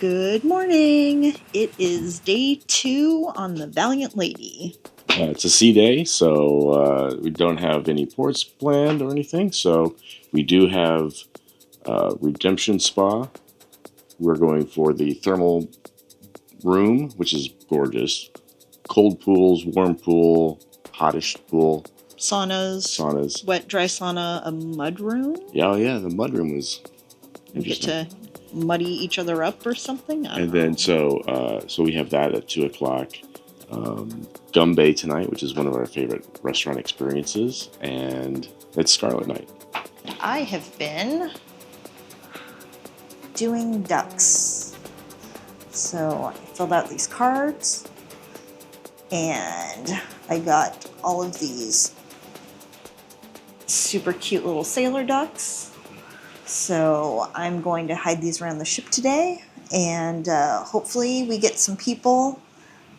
Good morning. It is day 2 on the Valiant Lady. It's a sea day, so we don't have any ports planned or anything. So we do have Redemption Spa. We're going for the thermal room, which is gorgeous. Cold pools, warm pool, hottish pool. Saunas. Wet, dry sauna, a mud room. Yeah, the mud room was interesting. You get to muddy each other up or something. And then so we have that at 2:00. Gunbae tonight, which is one of our favorite restaurant experiences, and it's Scarlet Night. I have been doing ducks. So I filled out these cards, and I got all of these super cute little sailor ducks. So I'm going to hide these around the ship today, and hopefully we get some people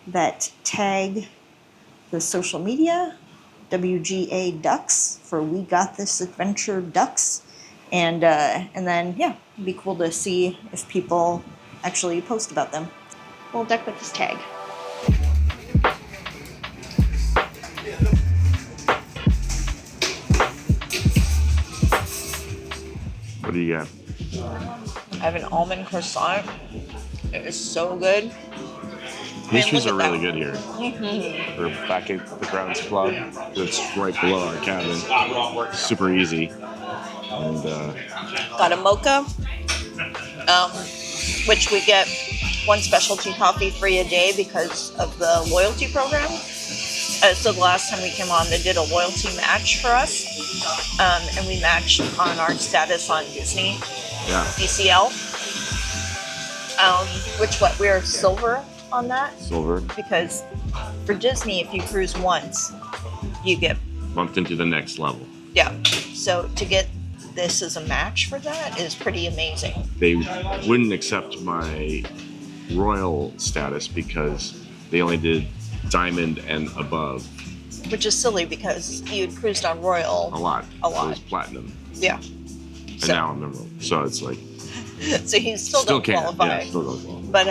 that tag the social media, WGA Ducks, for We Got This Adventure Ducks. And then, yeah, it'd be cool to see if people actually post about them. We'll deck with this tag. What do you got? I have an almond croissant. It is so good. Pastries are really good here. Mm-hmm. We're back at the Grounds Club. It's right below our cabin. Super easy. And got a mocha, which we get one specialty coffee free a day because of the loyalty program. So the last time we came on, they did a loyalty match for us, and we matched on our status on Disney, DCL. We're silver on that. Silver. Because for Disney, if you cruise once, you get bumped into the next level. Yeah. So to get this as a match for that is pretty amazing. They wouldn't accept my royal status because they only did diamond and above. Which is silly because you'd cruised on royal a lot. It was platinum. Yeah. And now I'm emerald. So it's like. So he still don't qualify. Yeah, still don't qualify. But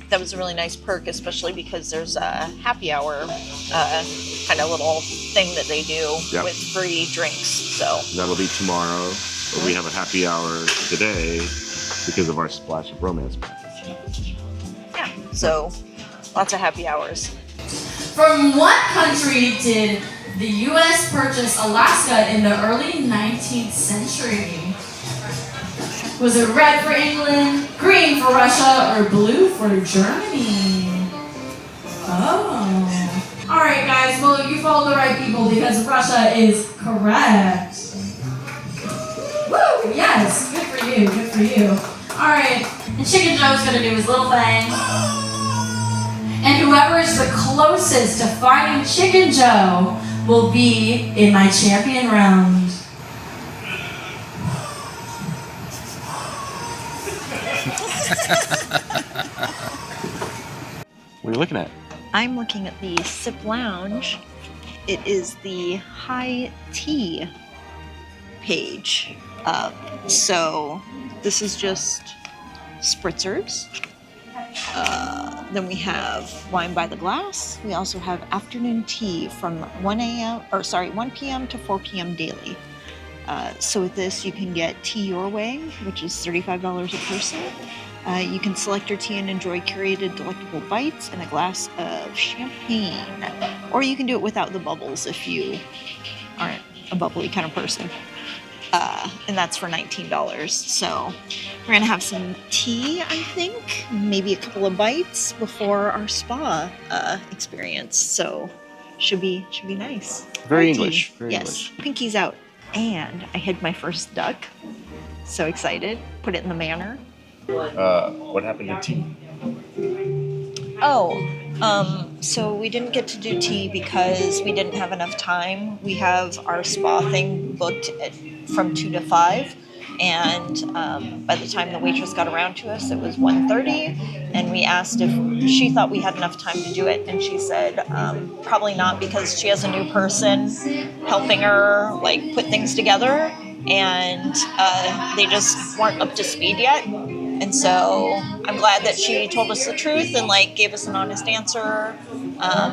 that was a really nice perk, especially because there's a happy hour kind of little thing that they do with free drinks. So that'll be tomorrow. But we have a happy hour today because of our Splash of Romance package. Yeah. So lots of happy hours. From what country did the U.S. purchase Alaska in the early 19th century? Was it red for England, green for Russia, or blue for Germany? Oh. All right, guys. Well, you followed the right people because Russia is correct. Woo! Yes. Good for you. Good for you. All right. And Chicken Joe's going to do his little thing. And whoever is the closest to finding Chicken Joe will be in my champion round. What are you looking at? I'm looking at the Sip Lounge. It is the high tea page. So this is just spritzers. Then we have wine by the glass. We also have afternoon tea from 1 p.m. to 4 p.m. daily. So with this, you can get tea your way, which is $35 a person. You can select your tea and enjoy curated delectable bites and a glass of champagne. Or you can do it without the bubbles if you aren't a bubbly kind of person. And that's for $19. So we're going to have some tea, I think, maybe a couple of bites before our spa experience. So should be nice. Very English. Yes. Pinky's out. And I hid my first duck. So excited. Put it in the manor. What happened to tea? So we didn't get to do tea because we didn't have enough time. We have our spa thing booked from 2 to 5. And by the time the waitress got around to us, it was 1:30. And we asked if she thought we had enough time to do it. And she said probably not because she has a new person helping her put things together. And they just weren't up to speed yet. And so I'm glad that she told us the truth and like gave us an honest answer.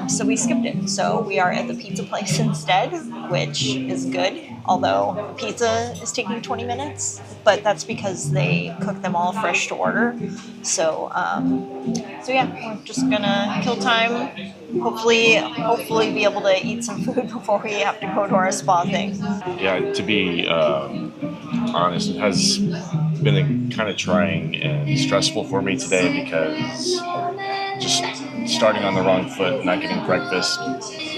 So we skipped it. So we are at the pizza place instead, which is good. Although the pizza is taking 20 minutes, but that's because they cook them all fresh to order. So yeah, we're just gonna kill time. Hopefully be able to eat some food before we have to go to our spa thing. Yeah, to be honest, it has been kind of trying and stressful for me today because just starting on the wrong foot, not getting breakfast,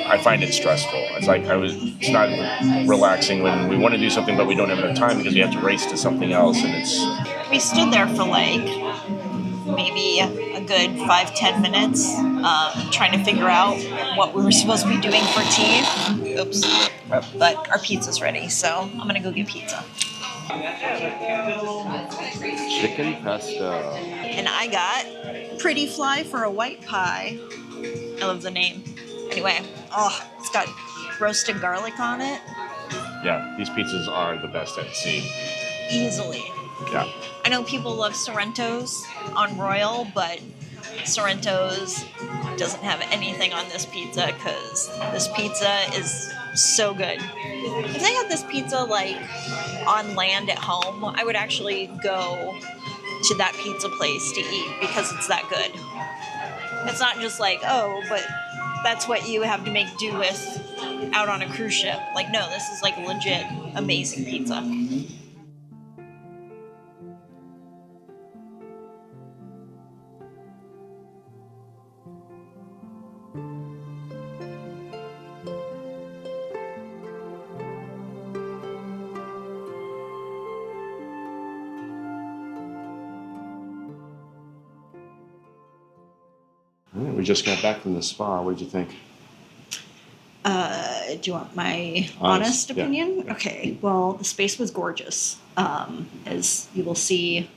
I find it stressful. It's not relaxing when we want to do something but we don't have enough time because we have to race to something else, and We stood there for like maybe a good 5-10 minutes trying to figure out what we were supposed to be doing for tea. Oops. But our pizza's ready, so I'm gonna go get pizza. chicken pesto. And I got Pretty Fly for a white pie. I love the name. Anyway, it's got roasted garlic on it. Yeah, these pizzas are the best I've seen. Easily. Yeah. I know people love Sorrento's on Royal, but Sorrento's doesn't have anything on this pizza because this pizza is so good. If they had this pizza like on land at home, I would actually go to that pizza place to eat because it's that good. It's not just like, oh, but that's what you have to make do with out on a cruise ship. Like, no, this is like legit amazing pizza. We just got back from the spa. What did you think? Do you want my Honest, honest opinion? yeah. Okay, well, the space was gorgeous, as you will see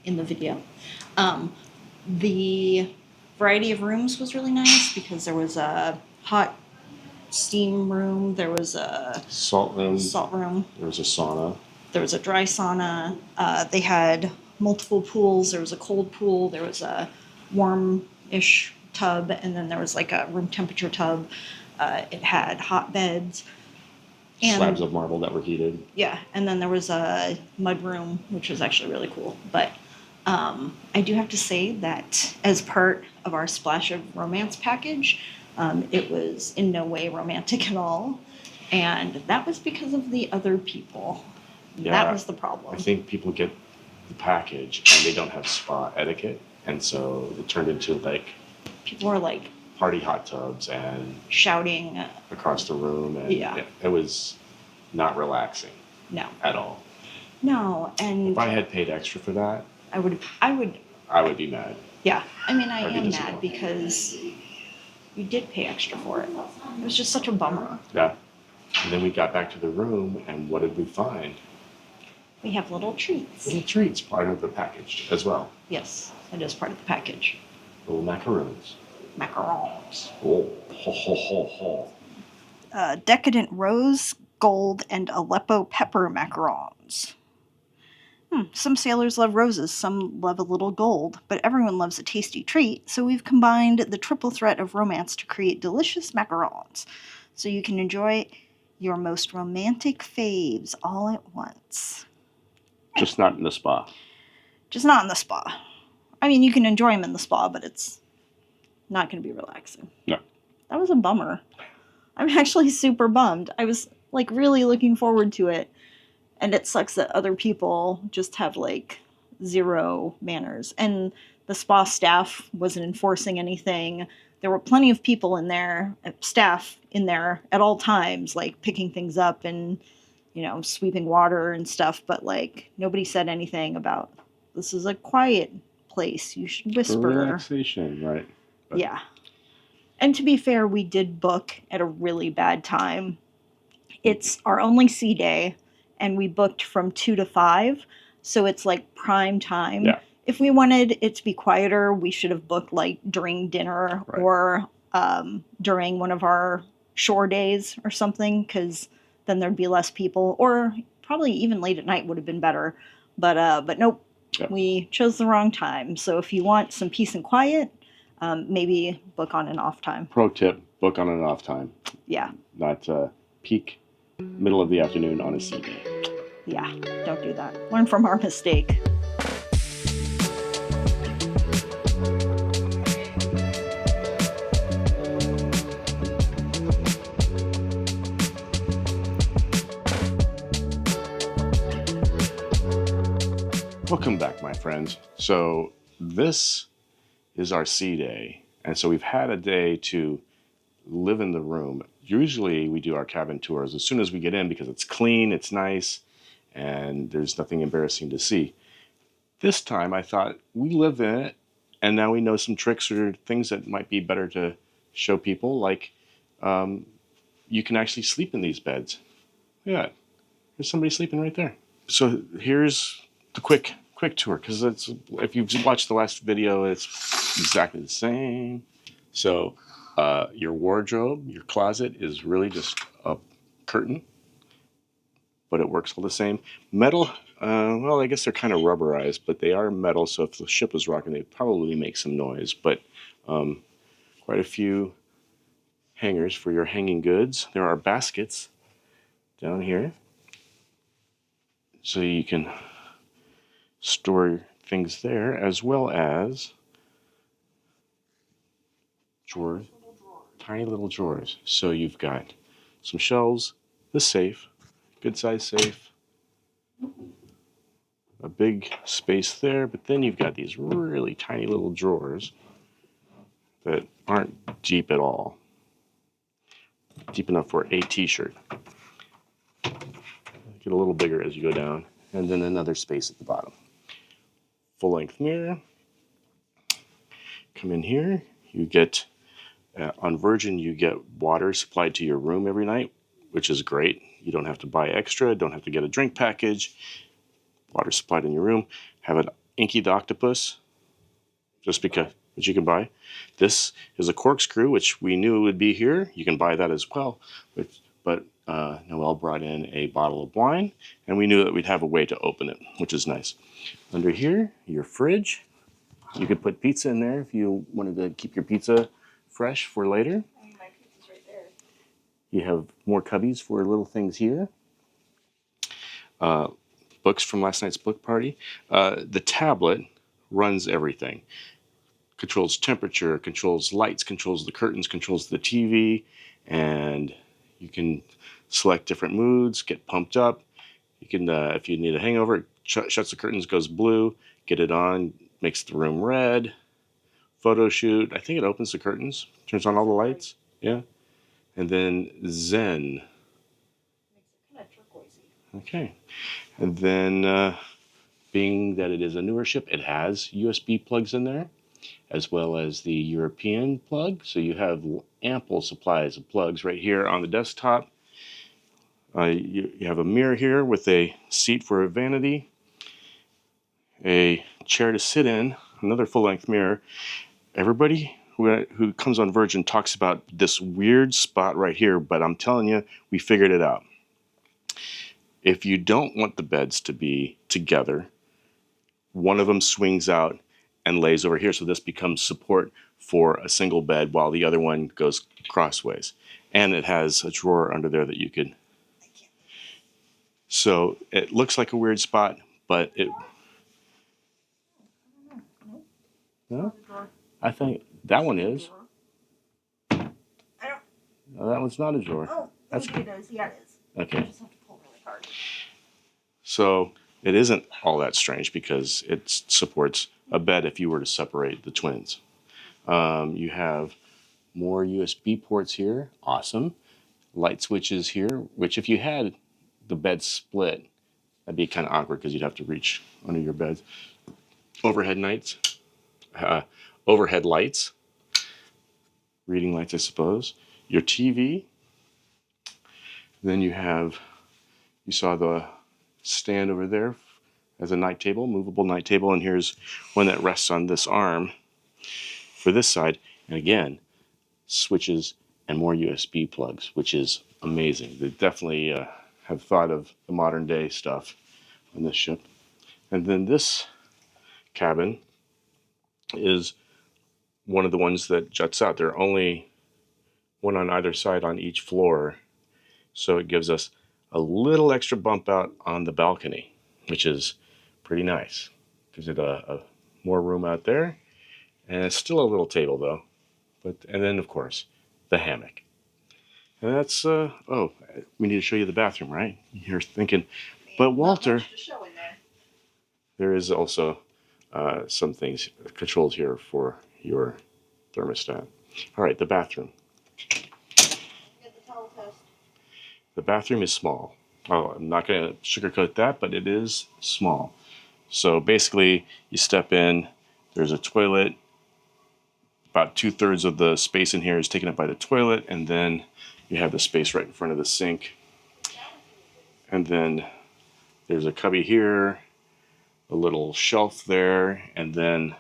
in the video. The variety of rooms was really nice because there was a hot steam room, there was a Salt room. salt room, There was a sauna. there was a dry sauna. They had multiple pools. There was a cold pool, there was a warm-ish tub, and then there was like a room temperature tub. It had hot beds. And, Slabs of marble that were heated. yeah, and then there was a mud room, which was actually really cool. But I do have to say that as part of our Splash of Romance package, it was in no way romantic at all. And that was because of the other people. Yeah, That was the problem. I think people get the package and they don't have spa etiquette, and so it turned into like People were like party hot tubs and shouting, across the room, and Yeah. it was not relaxing no, at all. no. And If I had paid extra for that, I would, I would be mad. yeah. I mean, I I'd be am mad disappointed. because you did pay extra for it. It was just such a bummer. Yeah. And then we got back to the room, and what did we find? We have little treats. Little treats, part of the package as well. Yes, it is part of the package. Little macaroons. Macarons. Oh, ho, ho, ho, ho. Decadent rose, gold, and Aleppo pepper macarons. Some sailors love roses, some love a little gold, but everyone loves a tasty treat, so we've combined the triple threat of romance to create delicious macarons, so you can enjoy your most romantic faves all at once. Just not in the spa. Just not in the spa. I mean, you can enjoy them in the spa, but it's not going to be relaxing. No. That was a bummer. I'm actually super bummed. I was like really looking forward to it. And it sucks that other people just have like zero manners. And the spa staff wasn't enforcing anything. There were plenty of people in there, staff in there at all times, like picking things up and, sweeping water and stuff. But like nobody said anything about this is a quiet place. You should whisper. For relaxation, right. But yeah. And to be fair, we did book at a really bad time. It's our only sea day, and we booked from 2 to 5, so it's like prime time. Yeah. If we wanted it to be quieter, we should have booked like during dinner Right. or during one of our shore days or something, because then there'd be less people, or probably even late at night would have been better. But nope, Yep. We chose the wrong time. So if you want some peace and quiet, maybe book on an off time. Pro tip, book on an off time. Yeah. Not peak middle of the afternoon on a sea day. Yeah, don't do that. Learn from our mistake. Welcome back, my friends. So this is our sea day. And so we've had a day to live in the room. Usually we do our cabin tours as soon as we get in because it's clean, it's nice, and there's nothing embarrassing to see. This time I thought we live in it, and now we know some tricks or things that might be better to show people, like you can actually sleep in these beds. Look at that. There's somebody sleeping right there. So here's the quick tour, because it's, if you've watched the last video, it's exactly the same. So your wardrobe, your closet is really just a curtain, but it works all the same. Metal, well, I guess they're kind of rubberized, but they are metal, so if the ship was rocking, they'd probably make some noise. But quite a few hangers for your hanging goods. There are baskets down here, so you can store things there, as well as drawers, tiny little drawers. So you've got some shelves, the safe, good size safe, a big space there, but then you've got these really tiny little drawers that aren't deep at all. Deep enough for a t-shirt. Get a little bigger as you go down, and then another space at the bottom. Full-length mirror. Come in here. You get, on Virgin, you get water supplied to your room every night, which is great. You don't have to buy extra, don't have to get a drink package. Water supplied in your room. Have an Inky the Octopus, just because, which you can buy. This is a corkscrew, which we knew would be here. You can buy that as well. But Noelle brought in a bottle of wine, and we knew that we'd have a way to open it, which is nice. Under here, your fridge. You could put pizza in there if you wanted to keep your pizza fresh for later. My pizza's right there. You have more cubbies for little things here. Books from last night's book party. The tablet runs everything. Controls temperature, controls lights, controls the curtains, controls the TV, and you can select different moods, get pumped up. You can, if you need a hangover, it shuts the curtains, goes blue, get it on, makes the room red. Photo shoot, I think it opens the curtains, turns on all the lights. Yeah. And then Zen. Makes it kind of turquoisey. Okay. And then, being that it is a newer ship, it has USB plugs in there, as well as the European plug. So you have ample supplies of plugs right here on the desktop. You have a mirror here with a seat for a vanity, a chair to sit in, another full-length mirror. Everybody who comes on Virgin talks about this weird spot right here, but I'm telling you, we figured it out. If you don't want the beds to be together, one of them swings out and lays over here, so this becomes support for a single bed while the other one goes crossways. And it has a drawer under there that you could... So it looks like a weird spot, but it... No? I think that one is. I don't... No, that one's not a drawer. Oh, That's maybe it is. Yeah, it is. okay. I just have to pull really hard. So it isn't all that strange because it supports a bed if you were to separate the twins. You have more USB ports here. Awesome. Light switches here, which if you had the bed split, that'd be kind of awkward because you'd have to reach under your bed. Overhead lights. Reading lights, I suppose. Your TV. Then you saw the stand over there as a night table, movable night table, and here's one that rests on this arm for this side. And again, switches and more USB plugs, which is amazing. They definitely have thought of the modern day stuff on this ship. And then this cabin is one of the ones that juts out. There are only one on either side on each floor, so it gives us a little extra bump out on the balcony, which is pretty nice. Gives it a more room out there, and it's still a little table though. And then of course the hammock. And that's oh, we need to show you the bathroom, right? You're thinking, but Walter, there is also some things, controls here for your thermostat. All right, the bathroom. The bathroom is small. Oh, I'm not going to sugarcoat that, but it is small. So basically, you step in, there's a toilet. About 2/3 of the space in here is taken up by the toilet, and then you have the space right in front of the sink. And then there's a cubby here, a little shelf there, and then the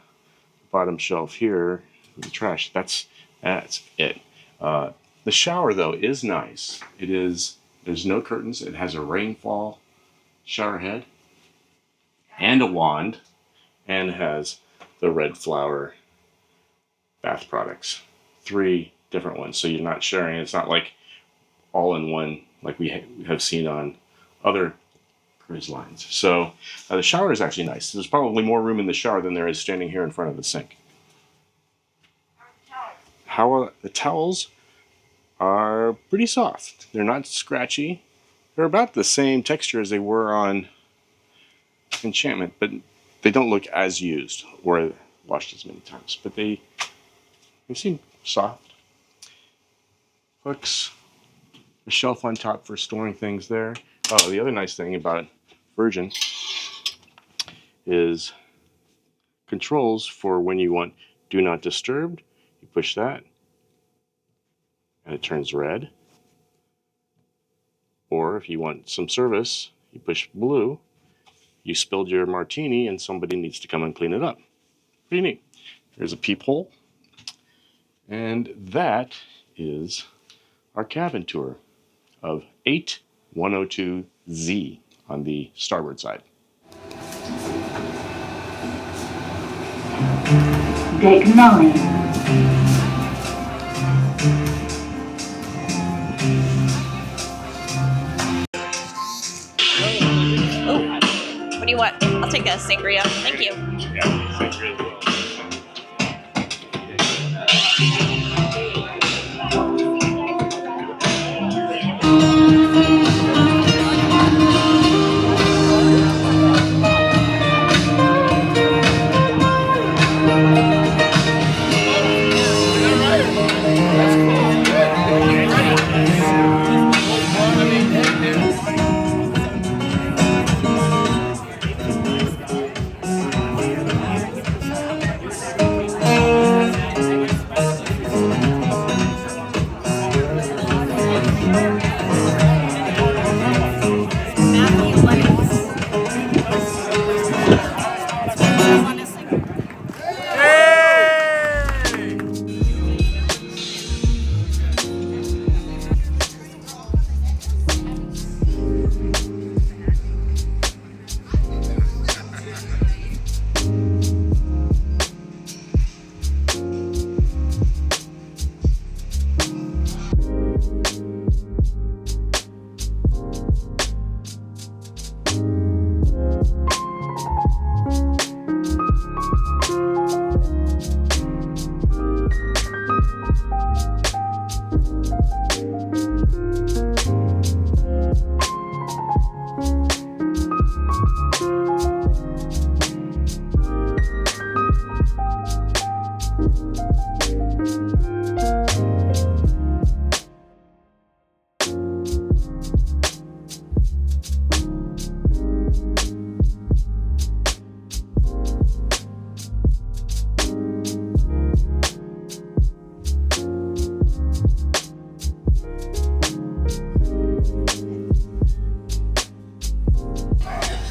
bottom shelf here, the trash. That's it. The shower though is nice. There's no curtains. It has a rainfall shower head and a wand, and has the red flower bath products. 3 different ones, so you're not sharing. It's not like all in one like we have seen on other cruise lines. So the shower is actually nice. There's probably more room in the shower than there is standing here in front of the sink. The towels are pretty soft. They're not scratchy. They're about the same texture as they were on Enchantment, but they don't look as used or washed as many times. But they seem soft. Hooks, a shelf on top for storing things there. Oh, the other nice thing about Virgin is controls for when you want Do Not Disturb. You push that, and it turns red. Or if you want some service, you push blue. You spilled your martini, and somebody needs to come and clean it up. Pretty neat. There's a peephole. And that is our cabin tour of 8102Z on the starboard side. Deck 9. What do you want? I'll take a sangria. Thank you. Yeah, sangria as well.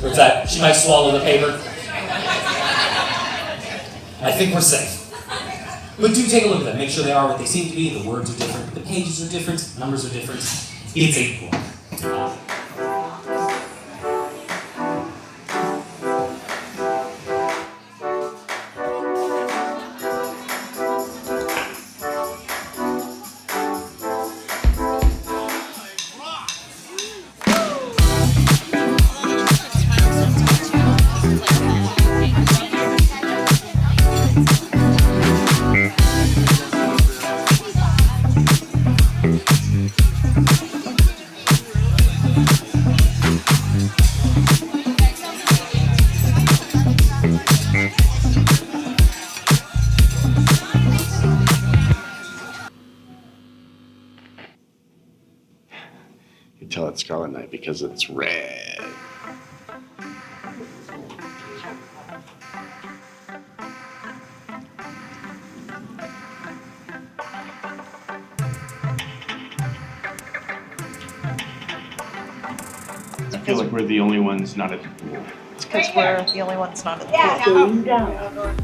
What's that? She might swallow the paper. I think we're safe. But do take a look at them. Make sure they are what they seem to be. The words are different. The pages are different. Numbers are different. It's a book. You can tell it's Scarlet Night because it's red. I feel like we're the only ones not at the pool. It's because we're the only ones not at the pool. Staying down. Or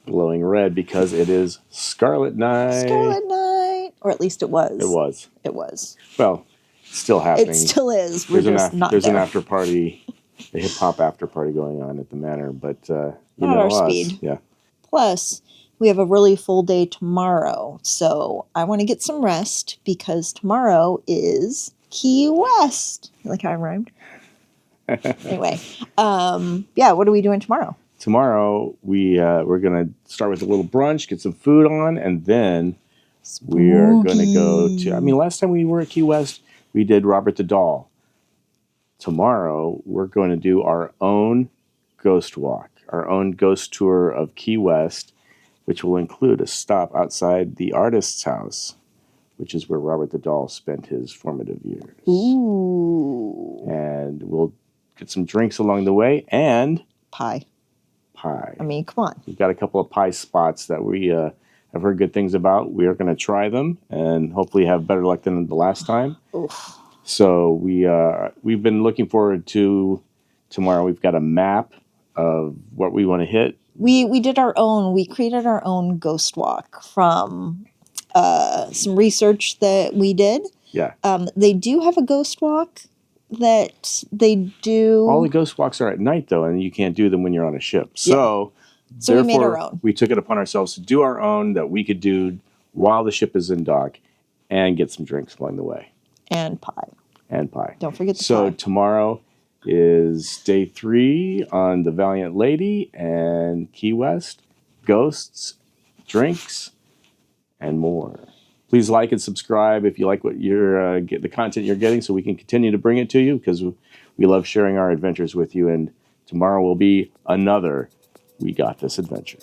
Glowing red because it is Scarlet Night. Scarlet Night. Or at least it was. It was. It was. Well, it's still happening. It still is. We're just not there's there. an after party, a hip hop after party going on at the manor, but you Not know our us. speed. Yeah. Plus, we have a really full day tomorrow. So I want to get some rest because tomorrow is Key West. You like how I rhymed? Anyway, yeah, what are we doing tomorrow? Tomorrow we're gonna start with a little brunch, get some food on, and then we are gonna go to. I mean, last time we were at Key West, we did Robert the Doll. Tomorrow we're going to do our own ghost walk, our own ghost tour of Key West, which will include a stop outside the artist's house, which is where Robert the Doll spent his formative years. Ooh. And we'll get some drinks along the way and Pie. pie. I mean, come on. We've got a couple of pie spots that we have heard good things about. We are going to try them and hopefully have better luck than the last time. Oof. So we've been looking forward to tomorrow. We've got a map of what we want to hit. We did our own. We created our own ghost walk from some research that we did. Yeah. They do have a ghost walk that they do. All the ghost walks are at night, though, and you can't do them when you're on a ship. So, So we made our own. We took it upon ourselves to do our own that we could do while the ship is in dock and get some drinks along the way. And pie. And pie. Don't forget the So pie. tomorrow is day 3 on the Valiant Lady and Key West. Ghosts, drinks, and more. Please like and subscribe if you like what you're the content you're getting, so we can continue to bring it to you, because we love sharing our adventures with you. And tomorrow will be another We Got This adventure.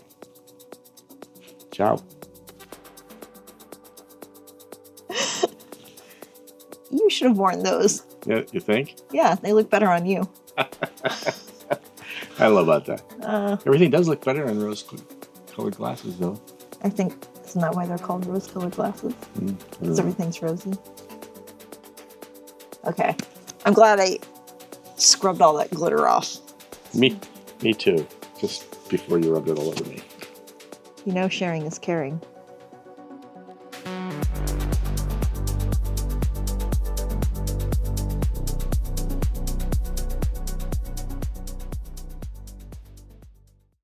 Ciao. You should have worn those. Yeah, you think? Yeah, they look better on you. I love about that. Everything does look better on rose-colored glasses, though. I think, isn't that why they're called rose-colored glasses? Because everything's rosy. Okay. I'm glad I scrubbed all that glitter off. Me too. Just before you rubbed it all over me. You know, sharing is caring.